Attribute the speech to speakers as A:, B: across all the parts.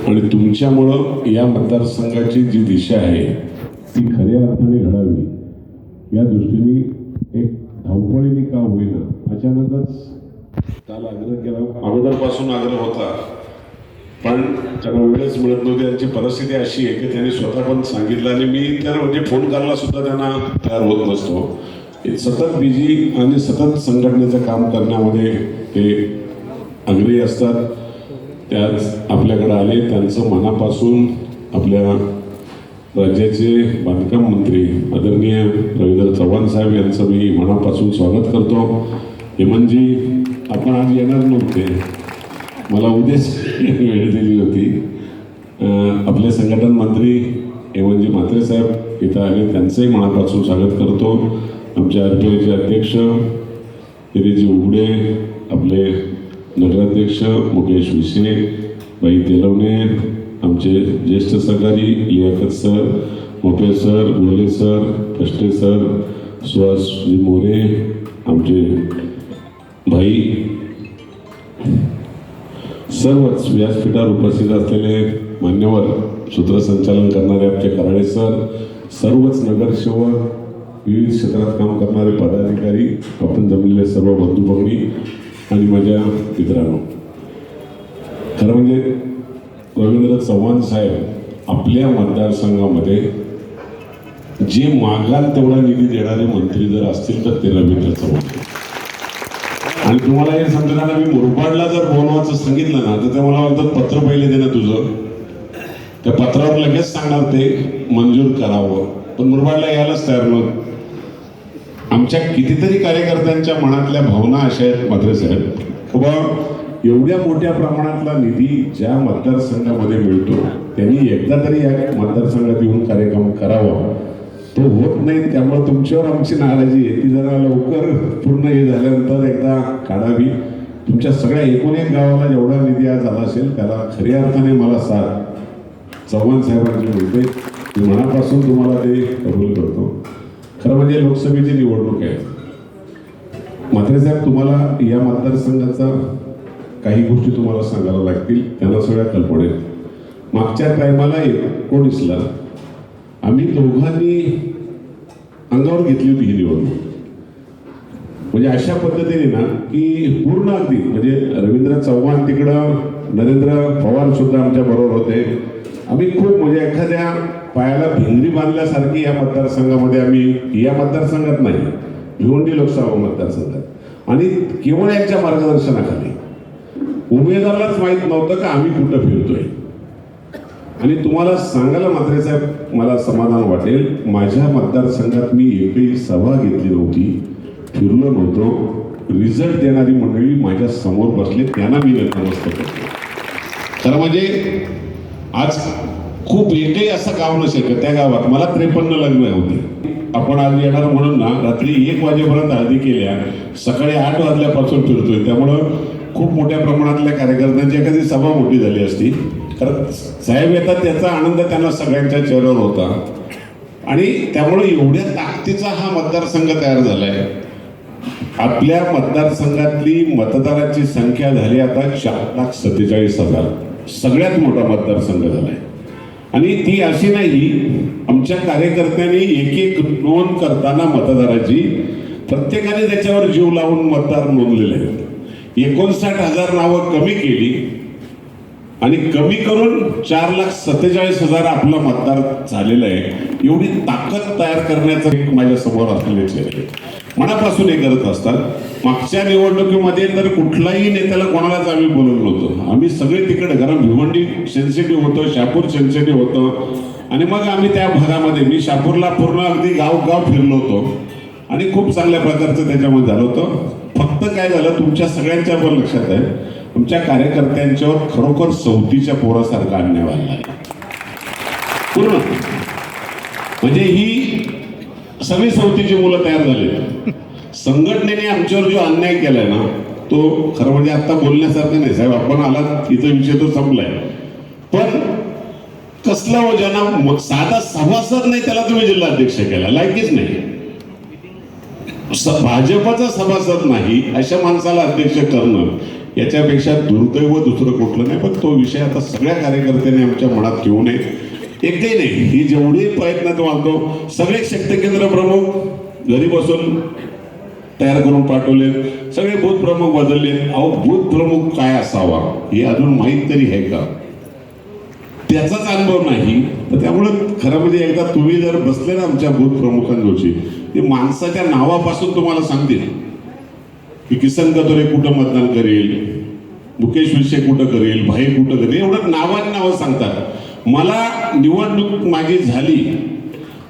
A: आणि तुमच्यामुळं या मतदारसंघाची जी दिशा आहे ती खऱ्या अर्थाने घडावी या दृष्टीने एक धावपळीने का होईना अचानकच काल आग्रह केला. अगोदरपासून आग्रह होता पण त्यांना वेळच मिळत नव्हती. त्यांची परिस्थिती अशी आहे की त्यांनी स्वतः पण सांगितलं आणि मी तर म्हणजे फोन करायला सुद्धा त्यांना तयार होत नसतो. सतत बिझी आणि सतत संघटनेचं काम करण्यामध्ये ते आग्रही असतात. ते आज आपल्याकडे आले. त्यांचं मनापासून आपल्या राज्याचे बांधकाम मंत्री आदरणीय रवींद्र चव्हाण साहेब यांचं मी मनापासून स्वागत करतो. हेमंतजी, आपण आज येणार नव्हते, मला उद्याच वेळ दिली होती. आपले संघटन मंत्री हेमंतजी म्हात्रे साहेब इथं आले, त्यांचंही मनापासून स्वागत करतो. आमच्या RPIचे अध्यक्ष दिलीजी उघडे, आपले नगराध्यक्ष मुकेश विसे, बाई तेलवणे, आमचे ज्येष्ठ सहकारी लियाकत सर, मोठे सर, गोले सर, कष्टे सर, सुहासजी मोरे, आमचे भाई, सर्वच व्यासपीठावर उपस्थित असलेले मान्यवर, सूत्रसंचालन करणारे आमचे कराळे सर, सर्वच नगरसेवक, विविध क्षेत्रात काम करणारे पदाधिकारी, आपण जमलेले सर्व बंधू भगिनी आणि माझ्या मित्रांनो, खरं म्हणजे रवींद्र चव्हाण साहेब आपल्या मतदारसंघामध्ये जे मागाल तेवढा निधी देणारे मंत्री जर असतील तर ते रवींद्र चव्हाण. आणि तुम्हाला हे सांगताना मी मुरबाडला जर बोलवायचं सांगितलं ना तर ते मला म्हणतात पत्र पहिले दे ना तुझं, त्या पत्रावर लगेच सांगणार ते मंजूर करावं. पण मुरबाडला यायलाच तयार मग. आमच्या कितीतरी कार्यकर्त्यांच्या मनातल्या भावना अशा आहेत म्हात्रे साहेब, बाबा एवढ्या मोठ्या प्रमाणातला निधी ज्या मतदारसंघामध्ये मिळतो त्यांनी एकदा तरी या मतदारसंघात येऊन कार्यक्रम करावा. तो होत नाही, त्यामुळे तुमच्यावर आमची नाराजी आहे. ती जरा लवकर पूर्ण हे झाल्यानंतर एकदा काढावी. तुमच्या सगळ्या एकूण एक गावाला जेवढा निधी आज आला असेल त्याला खऱ्या अर्थाने मला साथ चव्हाण साहेबांची मिळते. मी मनापासून तुम्हाला ते कबूल करतो. खरं म्हणजे लोकसभेची निवडणूक आहे. म्हात्रे साहेब, तुम्हाला या मतदारसंघाचा काही गोष्टी तुम्हाला सांगायला लागतील, त्यांना सगळ्या कल्पना आहेत. मागच्या टायमाला 19ला आम्ही दोघांनी अंगावर घेतली होती ही निवडणूक. म्हणजे अशा पद्धतीने ना की पूर्ण अगदी म्हणजे रवींद्र चव्हाण तिकडं, नरेंद्र पवार सुद्धा आमच्या बरोबर होते. आम्ही खूप म्हणजे एखाद्या पायाला भिंगरी बांधल्यासारखी या मतदारसंघामध्ये आम्ही, या मतदारसंघात नाही, भिवंडी लोकसभा मतदारसंघात, आणि केवळ यांच्या मार्गदर्शनाखाली उमेदवारालाच माहीत नव्हतं का आम्ही कुठं फिरतोय. आणि तुम्हाला सांगायला म्हात्रे साहेब मला समाधान वाटेल, माझ्या मतदारसंघात मी एकही सभा घेतली नव्हती, फिरलो नव्हतो. रिझल्ट देणारी मंडळी माझ्या समोर बसले, त्यांना मी नतमस्तक करतो. खरं म्हणजे आज खूप एकही असं गाव नसेल का त्या गावात मला 53 लग्न होती. आपण आज येणार म्हणून ना रात्री 1 वाजेपर्यंत हळदी केल्या, सकाळी 8 वाजल्यापासून फिरतोय. त्यामुळं खूप मोठ्या प्रमाणातल्या कार्यकर्त्यांची एखादी सभा मोठी झाली असती. तर साहेब येतात त्याचा आनंद त्यांना सगळ्यांच्या चेहऱ्यावर होता. आणि त्यामुळे एवढ्या ताकदीचा हा मतदारसंघ तयार झालाय. आपल्या मतदारसंघातली मतदाराची संख्या झाली आता 4,47,000, सगळ्यात मोठा मतदारसंघ झालाय. आणि ती अशी नाही, आमच्या कार्यकर्त्यांनी एक एक नोंद करताना मतदाराची प्रत्येकाने त्याच्यावर जीव लावून मतदार नोंदलेले आहेत. 59,000 नावं कमी केली आणि कमी करून 4,47,000 आपला मतदार झालेला आहे. एवढी ताकद तयार करण्याचं एक माझ्या समोर असलेले चेहरे मनापासून हे करत असतात. मागच्या निवडणुकीमध्ये तर कुठलाही नेत्याला कोणालाच आम्ही बोलवलं नव्हतं. आम्ही सगळे तिकडे, कारण भिवंडी सेन्सिटिव्ह होतं, शापूर सेन्सिटिव्ह होतं. आणि मग आम्ही त्या भागामध्ये, मी शापूरला पूर्ण अगदी गाव फिरलो होतो आणि खूप चांगल्या प्रकारचं त्याच्यामध्ये झालं होतं. फक्त काय झालं, तुमच्या सगळ्यांच्या पण लक्षात आहे, तुमच्या कार्यकर्त्यांच्यावर खरोखर सवतीच्या पोरासारखा अन्याय व्हायला आहे पूर्ण. म्हणजे ही सगळी सवतीची मुलं तयार झाली. संघटनेने आमच्यावर जो अन्याय केलाय ना तो खरं म्हणजे आता बोलण्यासारखं नाही. साहेब आपण आलात, इथं विषय तो संपलाय. पण कसला हो, ज्यांना साधा सभासद नाही त्याला तुम्ही जिल्हाध्यक्ष केला, लायकीच नाही. भाजपचा सभासद नाही अशा माणसाला अध्यक्ष करणं याच्यापेक्षा दुर्दैव दुसरं कुठलं नाही. पण तो विषय आता सगळ्या कार्यकर्त्यांनी आमच्या मनात ठेवू नये. एकही नाही, ही जेवढी प्रयत्न तो मानतो सगळे शक्ती केंद्र प्रमुख घरी बसून तयार करून पाठवले, सगळे बूथ प्रमुख बदलले. अहो बूथ प्रमुख काय असावा हे अजून माहीत तरी आहे का? त्याचाच अनुभव नाही. तर त्यामुळं खरं म्हणजे एकदा तुम्ही जर बसले ना आमच्या बूथ प्रमुखांजवळची, ते माणसाच्या नावापासून तुम्हाला सांगतील की किसन कतोरे कुठं मतदान करेल, मुकेश विषय कुठं करेल, भाई कुठं करेल, एवढं नावं सांगतात. मला निवडणूक माझी झाली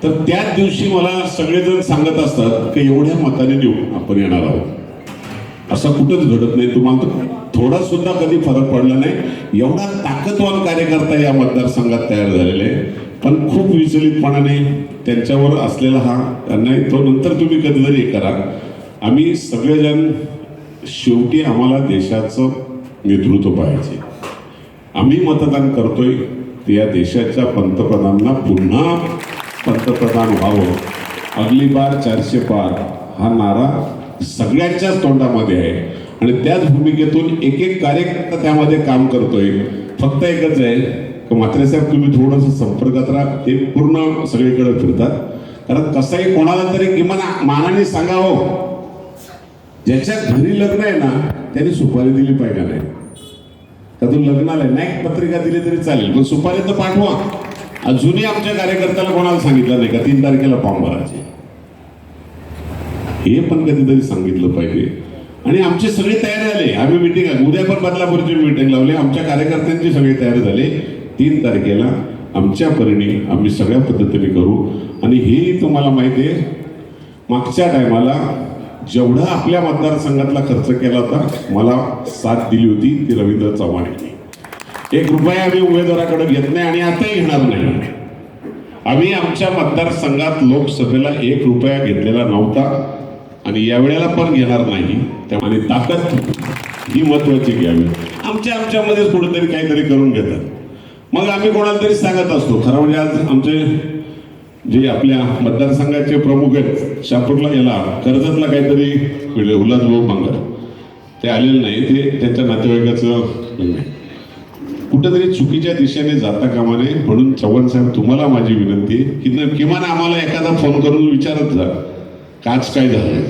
A: तर त्याच दिवशी मला सगळेजण सांगत असतात की एवढ्या मताने निवडून आपण येणार आहोत. असं कुठंच घडत नाही. तुम्हाला थोडा सुद्धा कधी फरक पडला नाही. एवढा ताकदवान कार्यकर्ता या मतदारसंघात तयार झालेले आहे. पण खूप विचलितपणाने त्यांच्यावर असलेला हा अन्याय तो नंतर तुम्ही कधीतरी हे करा. आम्ही सगळेजण शेवटी आम्हाला देशाचं नेतृत्व पाहिजे. आम्ही मतदान करतोय ते या देशाच्या पंतप्रधानांना पुन्हा पंतप्रधान व्हावं. अगली बार 400 पार हा नारा सगळ्यांच्याच तोंडामध्ये आहे आणि त्याच भूमिकेतून एक एक कार्यकर्ता त्यामध्ये काम करतोय. फक्त एकच आहे की म्हात्रे साहेब तुम्ही थोडंसं संपर्कात राहा. ते पूर्ण सगळीकडे फिरतात. कारण कसंही कोणाला तरी किमान मानाने सांगावं, ज्याच्या घरी लग्न आहे ना त्यांनी सुपारी दिली पाहिजे. नाही का तू लग्नाला नाही पत्रिका दिली तरी चालेल, पण सुपारी तर पाठवा. अजूनही आमच्या कार्यकर्त्याला कोणाला सांगितलं नाही का 3 तारखेला फॉर्म भरायचे, हे पण कधीतरी सांगितलं पाहिजे. आणि आमची सगळी तयारी झाली. आम्ही मिटिंग उद्या पण बदलापूरची मिटिंग लावली. आमच्या कार्यकर्त्यांची सगळी तयारी झाली. 3 तारखेला आमच्या परीने आम्ही सगळ्या पद्धतीने करू. आणि हेही तुम्हाला माहिती आहे, मागच्या टायमाला जेवढा आपल्या मतदारसंघातला खर्च केला होता मला साथ दिली होती ती रवींद्र चव्हाण यांनी. 1 रुपया आम्ही उमेदवाराकडे घेत नाही आणि आताही घेणार नाही. आम्ही आमच्या मतदारसंघात लोकसभेला 1 रुपया घेतलेला नव्हता आणि यावेळेला पण घेणार नाही. आणि ताकद ही महत्वाची घ्यावी. आमच्यामध्येच कुठेतरी काहीतरी करून घेतात. मग आम्ही कोणाला तरी सांगत असतो. खरं म्हणजे आज आमचे जे आपल्या मतदारसंघाचे प्रमुख आहेत, शापूरला याला कर्जतला काहीतरी उल्हासभाऊ मंगर ते आलेले नाही. ते त्यांच्या नातेवाईकाचं कुठेतरी चुकीच्या दिशेने जाता कामा नये. म्हणून चव्हाण साहेब तुम्हाला माझी विनंती आहे की किमान आम्हाला एखादा फोन करून विचारत जा काच काय झालं.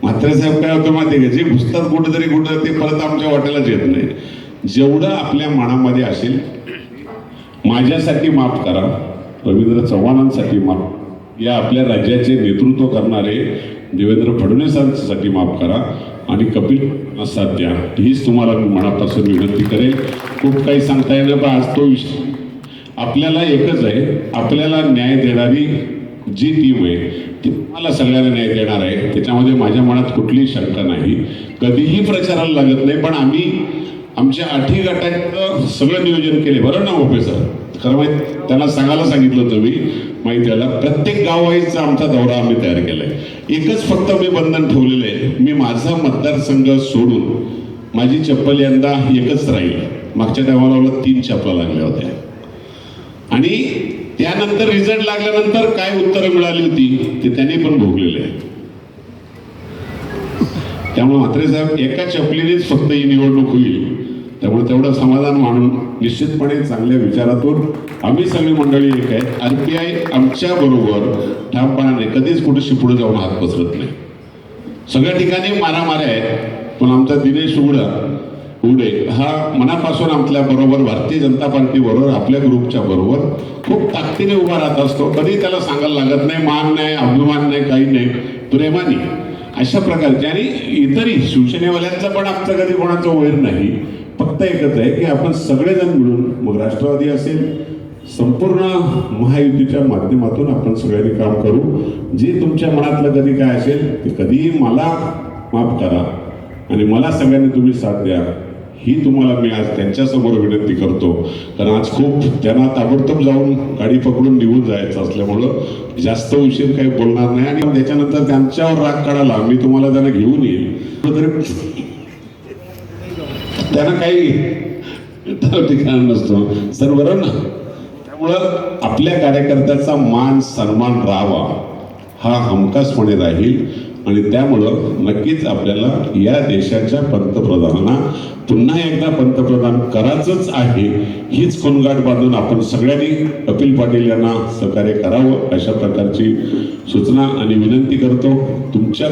A: म्हात्रे साहेब काय होतं माहिती आहे का, जे घुसतात कुठं ते परत आमच्या वाट्यालाच येत नाही. जेवढं आपल्या मनामध्ये असेल माझ्यासाठी माफ करा, रवींद्र चव्हाणांसाठी माफ, या आपल्या राज्याचे नेतृत्व करणारे देवेंद्र फडणवीसांसाठी माफ करा आणि कपिल साथ द्या. हीच तुम्हाला मी मनापासून विनंती करेल. खूप काही सांगता येणं पण आज तो विषय आपल्याला एकच आहे. आपल्याला न्याय देणारी जी टीम आहे ती मला सगळ्यांना न्याय देणार आहे. त्याच्यामध्ये माझ्या मनात कुठलीही शंका नाही. कधीही प्रचाराला लागत नाही. पण आम्ही आमच्या 8 गटाचं सगळं नियोजन केले. बरं ना ओपे सर, खरं माहिती त्याला सांगायला सांगितलं होतं मी माहिती आहे. प्रत्येक गाववाईजचा आमचा दौरा आम्ही तयार केलाय. एकच फक्त मी बंधन ठेवलेलं आहे, मी माझा मतदारसंघ सोडून माझी चप्पल यंदा एकच राहील. मागच्या टायमाला 3 चपला लागल्या होत्या आणि त्यानंतर रिझल्ट लागल्यानंतर काय उत्तरं मिळाली होती ते त्यांनी पण भोगलेले आहे. त्यामुळे म्हात्रे साहेब एका चपलीनेच फक्त ही निवडणूक होईल. त्यामुळे तेवढं समाधान मानून निश्चितपणे चांगल्या विचारातून आम्ही सगळी मंडळी एक आहे. RPI आमच्या बरोबर ठामपणाने कधीच कुठेशी पुढे जाऊन हात पसरत नाही. सगळ्या ठिकाणी मारामाऱ्या आहेत, पण आमचा दिनेश उडे हा मनापासून आपल्या बरोबर भारतीय जनता पार्टी बरोबर आपल्या ग्रुपच्या बरोबर खूप ताकदीने उभा राहत असतो. कधी त्याला सांगायला लागत नाही, मान नाही, अभिमान नाही, काही नाही, प्रेमाने अशा प्रकारचे. आणि इतरही शिवसेनेवाल्यांचा पण आमचं कधी कोणाचं वैर नाही. फक्त एकच आहे की आपण सगळेजण मिळून, मग राष्ट्रवादी असेल, संपूर्ण महायुतीच्या माध्यमातून आपण सगळ्यांनी काम करू. जे तुमच्या मनातलं कधी काय असेल ते कधीही मला माफ करा आणि मला सगळ्यांनी तुम्ही साथ द्या, ही तुम्हाला मी आज त्यांच्यासमोर विनंती करतो. कारण आज खूप त्यांना ताबडतोब जाऊन गाडी पकडून निघून जायचं असल्यामुळं जास्त उशीर काही बोलणार नाही. आणि त्याच्यानंतर त्यांच्यावर राग काढायला मी तुम्हाला त्यांना घेऊन येईल, तरी त्यांना काही ठिकाण नसतो सर, बरं ना. त्यामुळं आपल्या कार्यकर्त्याचा मान सन्मान राहावा हा हमखासपणे राहील. आणि त्यामुळं नक्कीच आपल्याला या देशाच्या पंतप्रधानांना पुन्हा एकदा पंतप्रधान करायचंच आहे, हीच खोनगाठ बांधून आपण सगळ्यांनी कपिल पाटील यांना सहकार्य करावं अशा प्रकारची सूचना आणि विनंती करतो. तुमच्या